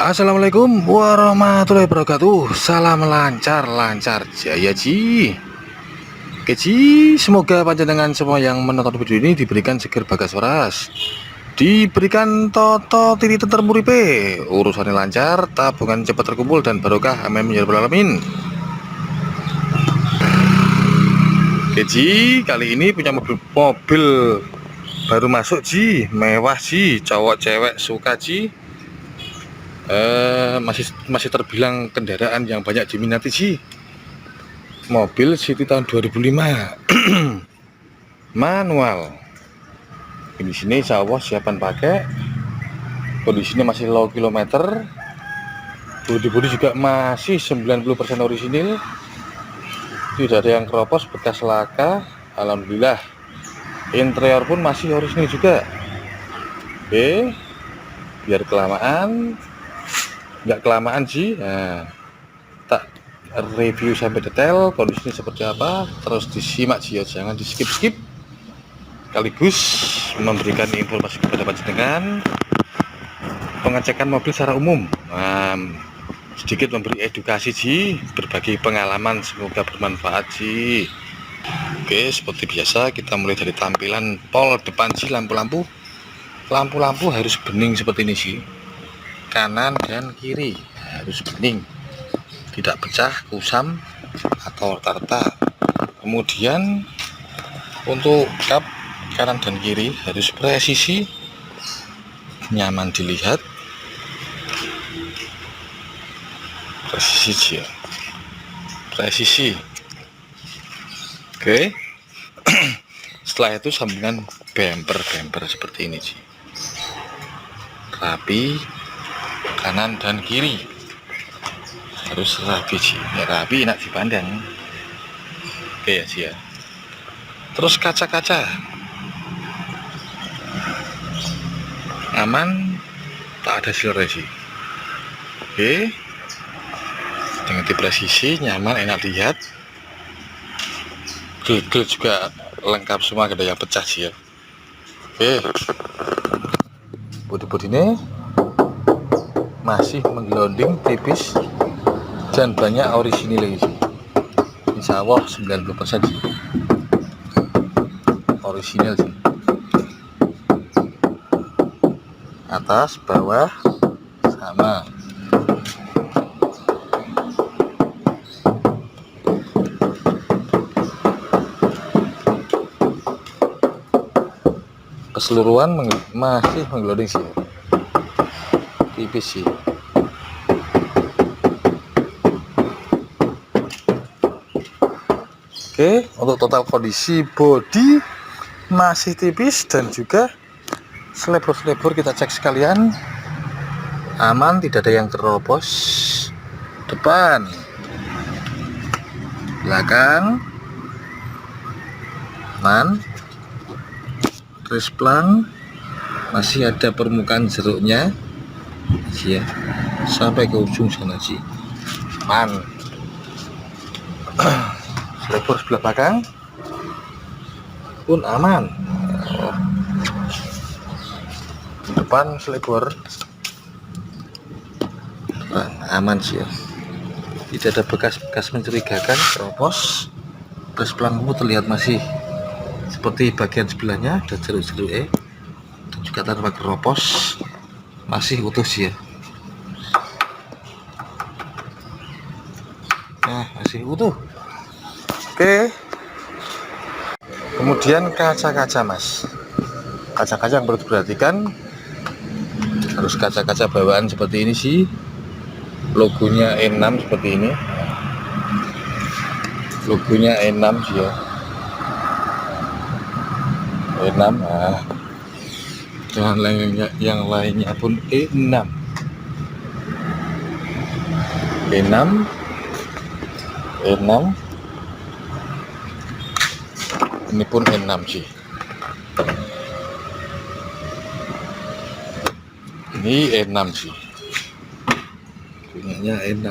Assalamualaikum warahmatullahi wabarakatuh. Salam lancar jaya Ji. Oke Ji, semoga panjenengan semua yang menonton video ini diberikan seger bagas waras, diberikan toto tiri tentar muripe, urusannya lancar, tabungan cepat terkumpul dan barokah, amin ya rabbal alamin. Oke Ji, kali ini punya mobil baru masuk Ji, mewah Ji, cowok cewek suka Ji. Masih terbilang kendaraan yang banyak diminati sih. Mobil City tahun 2005 manual. Di sini insya Allah siapan pakai. Kondisinya masih low kilometer. Bodi juga masih 90% orisinil. Tidak ada yang keropos bekas laka. Alhamdulillah. Interior pun masih orisinil juga. Oke, biar nggak kelamaan sih, nah, tak review sampai detail kondisinya seperti apa, terus disimak sih ya, jangan di skip sekaligus memberikan informasi kepada panjenengan pengecekan mobil secara umum, sedikit memberi edukasi sih, berbagi pengalaman, semoga bermanfaat sih. Oke, seperti biasa kita mulai dari tampilan pol depan sih, lampu harus bening seperti ini sih, kanan dan kiri harus bening, tidak pecah, kusam atau retak-retak. Kemudian untuk kap kanan dan kiri harus presisi, nyaman dilihat, presisi. Oke. Setelah itu sambungan bumper seperti ini sih, rapi, kanan dan kiri harus rapi sih, ya, rapi enak dipandang. Oke ya sih ya. Terus kaca aman, tak ada silver sih. Oke, dengan presisi, nyaman, enak lihat. Grill juga lengkap semua, gak ada yang pecah sih ya. Oke, bodi ini masih menggelonding tipis dan banyak orisinil lagi sih. Insya Allah 90% sih orisinil sih. Atas bawah sama. Keseluruhan masih menggelonding sih, tipis sih. Oke, untuk total kondisi bodi masih tipis dan juga selebor kita cek sekalian, aman, tidak ada yang terobos. Depan, belakang aman, tris-plang masih ada permukaan jeruknya ya, sampai ke ujung sana sih, aman. Selebor sebelah belakang pun aman. Depan selebor aman sih ya, tidak ada bekas mencurigakan, keropos. Terus pelangmu terlihat masih seperti bagian sebelahnya ada jeruk-jeruk dan juga tanpa keropos, masih utuh sih ya. Nah, masih utuh. Oke, kemudian kaca mas, kaca yang perlu diperhatikan, harus kaca bawaan seperti ini sih, logonya E6 seperti ini, logonya E6 sih ya, E6. Nah, yang lainnya pun E6 ini pun E6 sih, ini E6 sih, punyanya E6.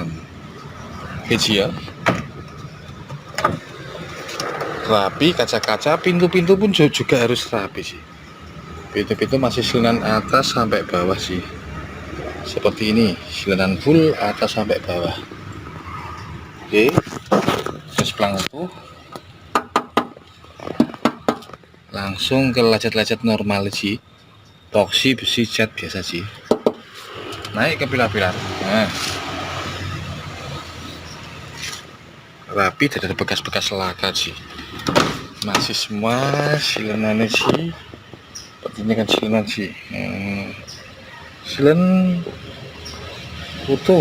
Oke sih ya, rapi, kaca-kaca, pintu-pintu pun juga harus rapi sih. Pintu-pintu masih siluman atas sampai bawah sih, seperti ini, silenan full atas sampai bawah. Oke, terus pelang utuh, langsung ke lecet-lecet normal sih, toksi besi cat biasa sih, naik ke pilar-pilar. Nah, rapi, tidak ada bekas-bekas laka sih, masih semua silenannya sih. Seperti ini kan silenan sih, silen utuh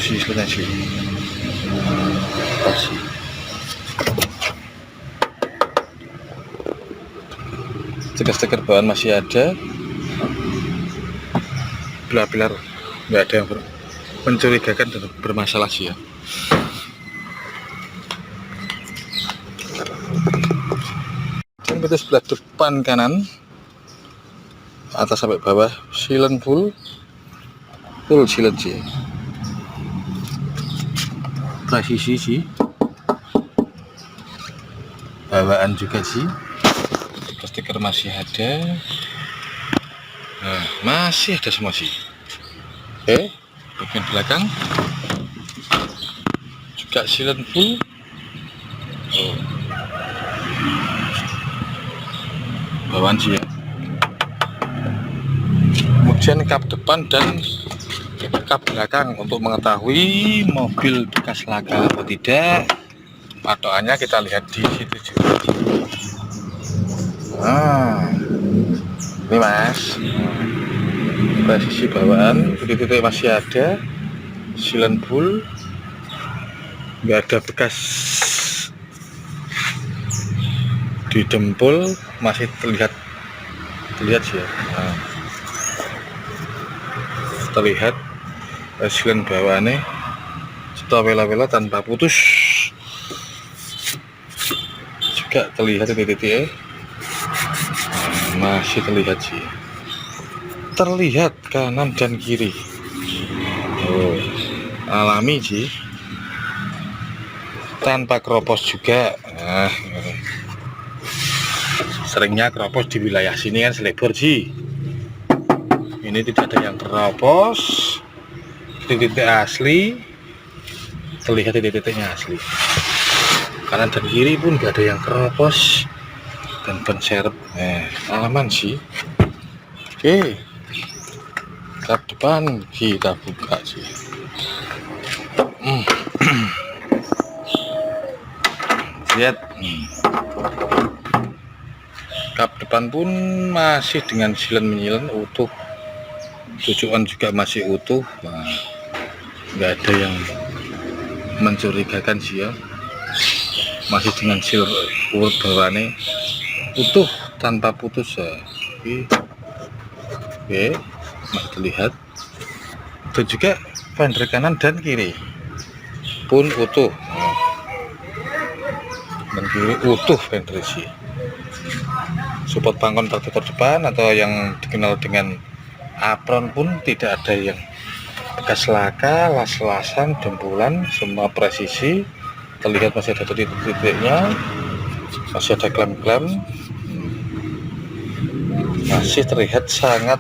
sih silenan sih, pasti. Stiker-stiker bawaan masih ada, pilar-pilar nggak ada yang mencurigakan dan bermasalah sih ya. Dan itu sebelah depan kanan atas sampai bawah silen full silen sih, presisi sih, bawaan juga sih, stiker masih ada. Nah, masih ada semua sih. Oke, bagian belakang juga silen full. Bawaan sih ya. Kemudian kap depan dan kap belakang untuk mengetahui mobil bekas laka atau tidak, patokannya kita lihat di situ juga. Nah, ini mas, presisi bawaan, titik-titik masih ada, silen full, nggak ada bekas di dempul, masih terlihat sih ya. Nah, terlihat silen bawaannya setelah wela-wela tanpa putus, juga terlihat titik-titiknya. Masih terlihat sih, terlihat kanan dan kiri. Alami sih, tanpa keropos juga. Nah, seringnya keropos di wilayah sini kan selebor sih, ini tidak ada yang keropos, titik-titik asli, terlihat titik-titiknya asli, kanan dan kiri pun nggak ada yang keropos dan ban serep. Aman sih. Oke, kap depan kita buka sih. Lihat, kap depan pun masih dengan silen menyilen utuh, tujuan juga masih utuh. Nah, nggak ada yang mencurigakan sih ya, masih dengan sil urut bawaannya utuh tanpa putus ya. Oke, masih terlihat. Dan juga fender kanan dan kiri pun utuh. Dan kiri utuh fender sih. Support bangkon radiator depan atau yang dikenal dengan apron pun tidak ada yang bekas laka, las-lasan, dempulan, semua presisi. Terlihat masih ada titik-titiknya, masih ada klem-klem, masih terlihat sangat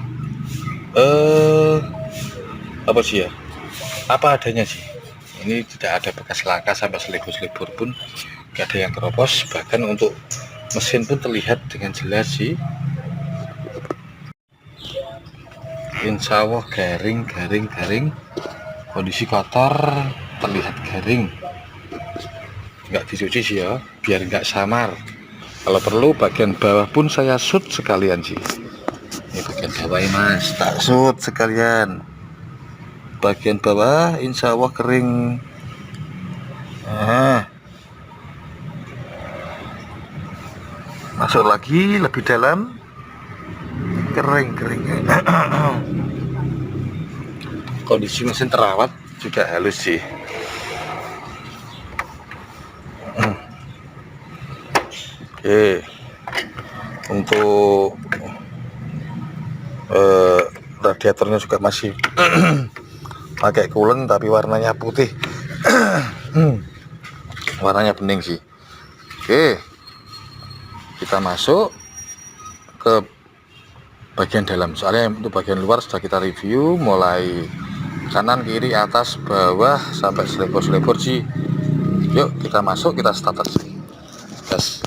apa sih ya, apa adanya sih. Ini tidak ada bekas laka, sampai selebor-selebor pun gak ada yang keropos, bahkan untuk mesin pun terlihat dengan jelas sih. Insya Allah garing, kondisi kotor, terlihat garing, nggak dicuci sih ya, biar nggak samar. Kalau perlu bagian bawah pun saya shoot sekalian sih. Ini bagian bawah mas, tak shoot sekalian. Bagian bawah insya Allah kering. Masuk lagi lebih dalam, kering. Kondisi mesin terawat juga halus sih. Oke, untuk radiatornya juga masih pakai coolant tapi warnanya putih. Warnanya bening sih. Oke, kita masuk ke bagian dalam. Soalnya untuk bagian luar sudah kita review, mulai kanan, kiri, atas, bawah sampai selebor-selebor sih. Yuk kita masuk, kita start aja. Gas.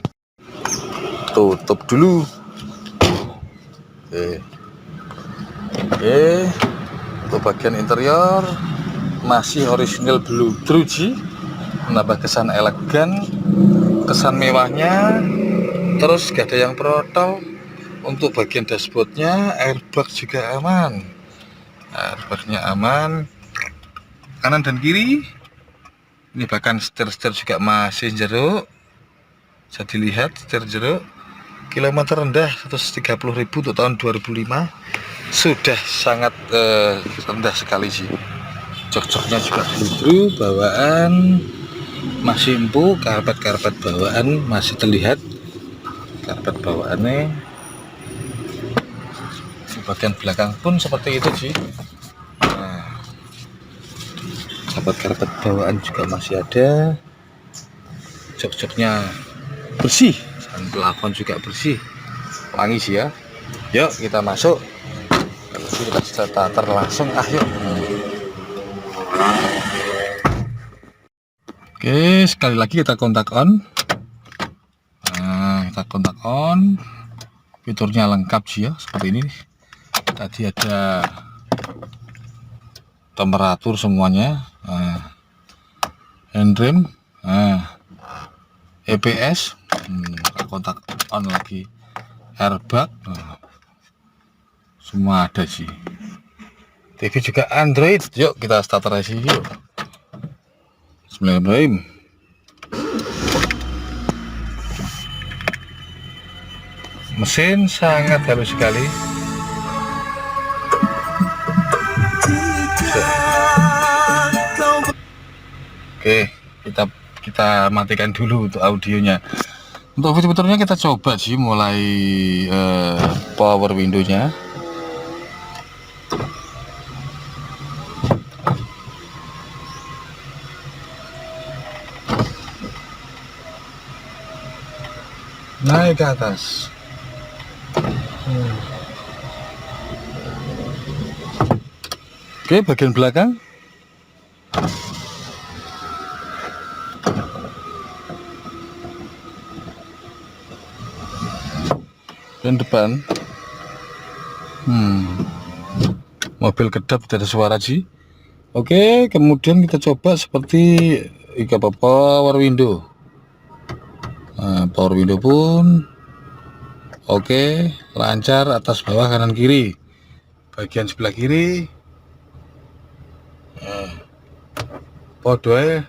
Tutup dulu. Oke. Untuk bagian interior masih original blue G, menambah kesan elegan, kesan mewahnya. Terus gak ada yang protol. Untuk bagian dashboardnya airbag juga aman, airbagnya aman kanan dan kiri. Ini bahkan setir-setir juga masih jeruk, bisa dilihat setir jeruk. Kilometer rendah 130.000 untuk tahun 2005, sudah sangat rendah sekali sih. Jok-joknya juga blue, bawaan masih empuk, karpet bawaan masih terlihat, karpet bawaannya. Di bagian belakang pun seperti itu sih. Nah, karpet bawaan juga masih ada, jok-joknya bersih, dan plafon juga bersih, wangi sih ya. Yuk kita masuk, kita starter langsung. Yuk. Oke, sekali lagi kita kontak on. Nah, kita kontak on. Fiturnya lengkap sih ya, seperti ini. Tadi ada temperatur semuanya. Handrem, EPS, kontak on lagi, airbag, semua ada sih. TV juga Android. Yuk kita starter aja yuk. Bismillahirrahmanirrahim. Mesin sangat halus sekali. Oke, kita matikan dulu untuk audionya. Untuk fitur-fiturnya kita coba sih, mulai power window-nya. Naik ke atas. Oke, bagian belakang. Dan depan. Mobil kedap, tidak ada suara sih. Oke, kemudian kita coba seperti power window. Power window pun oke, lancar, atas bawah kanan kiri. Bagian sebelah kiri podoe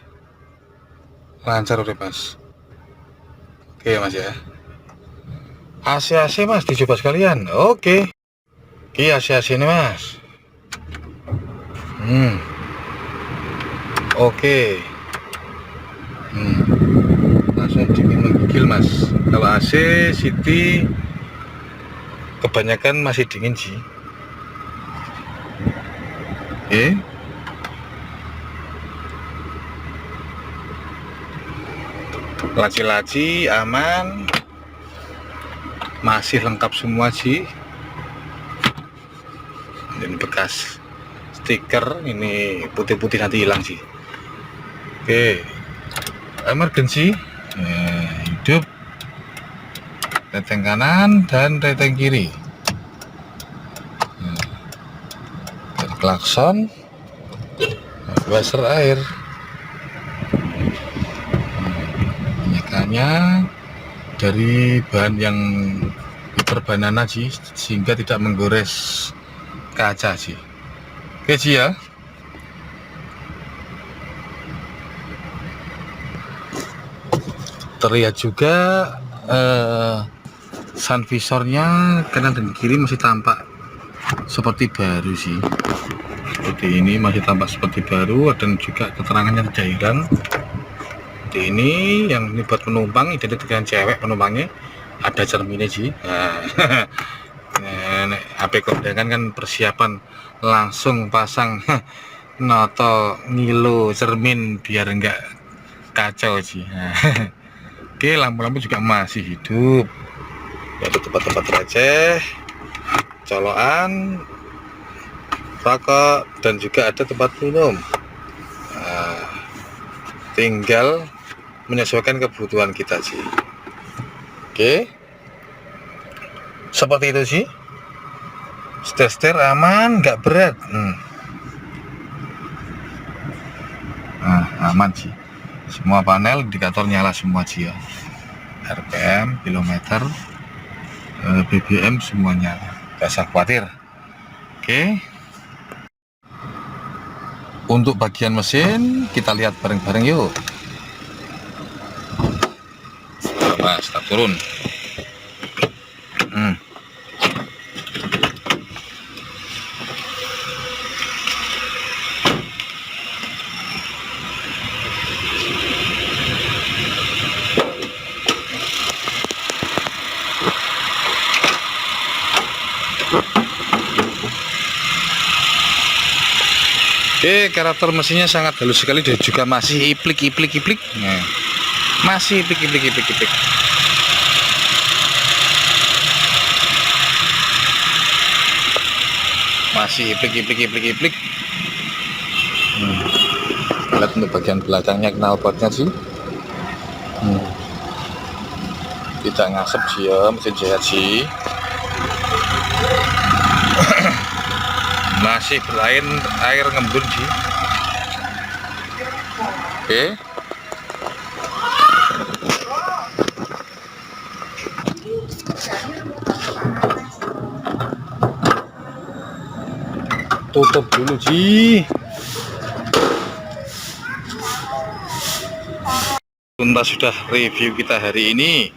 lancar udah mas. Oke mas ya. AC mas dicoba sekalian. Oke AC ini mas. Oke. Langsung dingin menggigil mas. Kalau AC City kebanyakan masih dingin sih. Laci-laci aman, masih lengkap semua sih. Ini bekas stiker, ini putih-putih nanti hilang sih. Oke, emergency, hidup, reteng kanan dan reteng kiri. Klakson, washer air, minyakannya dari bahan yang berbanana sih, sehingga tidak menggores kaca sih. Oke sih ya. Terlihat juga sun visornya kanan dan kiri masih tampak seperti baru sih. Seperti ini masih tampak seperti baru, dan juga keterangannya tidak hilang. Seperti ini, yang ini buat penumpang, identik dengan cewek penumpangnya, ada cerminnya sih. HP kondangan kan persiapan langsung pasang noto ngilo cermin biar enggak kacau sih. Oke, lampu-lampu juga masih hidup. Ada tempat-tempat receh, colokan, rokok, dan juga ada tempat minum. Nah, tinggal menyesuaikan kebutuhan kita sih. Oke, seperti itu sih. Setir aman, nggak berat. Nah, aman sih. Semua panel indikator nyala semua sih ya. RPM, kilometer, BBM semuanya. Gak usah khawatir. Oke. Untuk bagian mesin kita lihat bareng-bareng yuk. Mas, kita turun. Oke, karakter mesinnya sangat halus sekali dan juga masih iplik. Nah, masih iplik. Masih iplik. Lihat untuk bagian belakangnya knalpotnya sih. Tidak ngasep sih ya, mesin sehat sih. Masih berair air ngembun sih. Oke. Tutup dulu sih. Tuntas sudah review kita hari ini.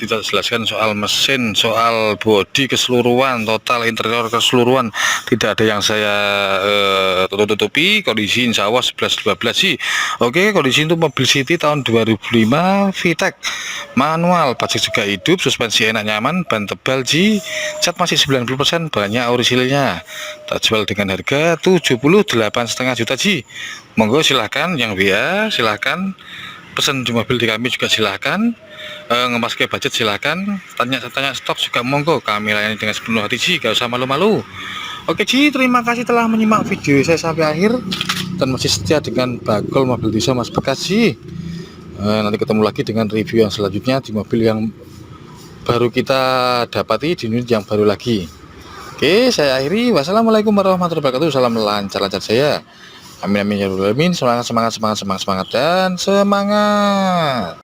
Kita jelaskan soal mesin, soal bodi keseluruhan, total interior keseluruhan, tidak ada yang saya tutupi. Kondisi insya Allah 11-12 sih. Oke, kondisi untuk mobil City tahun 2005 VTEC manual, pajak juga hidup, suspensi enak nyaman, ban tebal Ji, cat masih 90%, banyak orisinilnya. Kita jual dengan harga 78,5 juta Ji. Monggo silahkan yang WA, silahkan pesan di mobil di kami juga silahkan, ngemas ke budget silahkan, tanya stok juga monggo, kami layani dengan sepenuh hati Ji, gak usah malu-malu. Oke Ji, terima kasih telah menyimak video saya sampai akhir dan masih setia dengan Bagol Mobil Desa Mas Bekas Ji. Nanti ketemu lagi dengan review yang selanjutnya di mobil yang baru kita dapati, di unit yang baru lagi. Oke, saya akhiri. Wassalamualaikum warahmatullahi wabarakatuh. Salam lancar-lancar saya. Amin ya rabbal alamin. Semangat dan semangat.